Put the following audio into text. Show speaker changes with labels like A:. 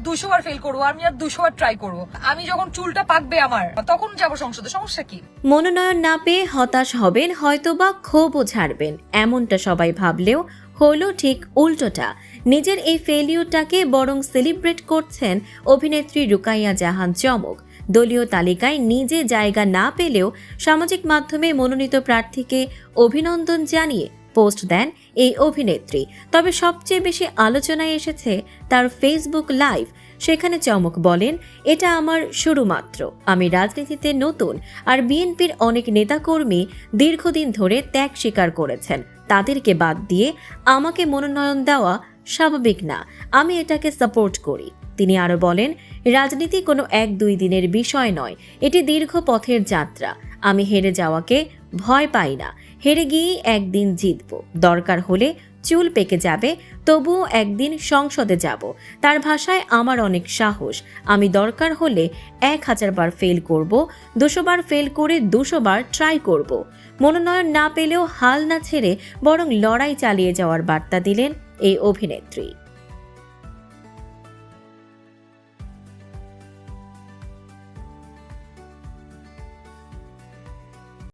A: 200 বার fail করবো, আমি আর 200 বার try করবো। আমি যখন চুলটা পাকবে আমার, তখন যাবো সংসদে, সমস্যা কি?
B: মনোনয়ন না পেয়ে হতাশ হবেন, হয়তোবা ক্ষোভও ছাড়বেন, এমনটা সবাই ভাবলেও হলো ঠিক উল্টোটা। নিজের এই ফেলিওরটাকে বরং সেলিব্রেট করছেন অভিনেত্রী রুকাইয়া জাহান চমক। দলীয় তালিকায় নিজে জায়গা না পেলেও সামাজিক মাধ্যমে মনোনীত প্রার্থীকে অভিনন্দন জানিয়ে পোস্ট দেন এই অভিনেত্রী। তবে সবচেয়ে বেশি আলোচনায় এসেছে তার ফেসবুক লাইভ। সেখানে চমক বলেন, এটা আমার শুরু মাত্র, আমি রাজনীতিতে নতুন, আর বিএনপির অনেক নেতাকর্মী দীর্ঘদিন ধরে ত্যাগ স্বীকার করেছেন, তাদেরকে বাদ দিয়ে আমাকে মনোনয়ন দেওয়া স্বাভাবিক না, আমি এটাকে সাপোর্ট করি। তিনি আরো বলেন, রাজনীতি কোনো 1-2 দিনের বিষয় নয়, এটি দীর্ঘ পথের যাত্রা। আমি হেরে যাওয়াকে ভয় পাই না, হেরে গিয়েই একদিন জিতব, দরকার হলে চুল পেকে যাবে, তবুও একদিন সংসদে যাব। তার ভাষায়, আমার অনেক সাহস, আমি দরকার হলে 1000 বার ফেল করব, 200 বার ফেল করে 200 বার ট্রাই করব। মনোনয়ন না পেলেও হাল না ছেড়ে বরং লড়াই চালিয়ে যাওয়ার বার্তা দিলেন এই অভিনেত্রী।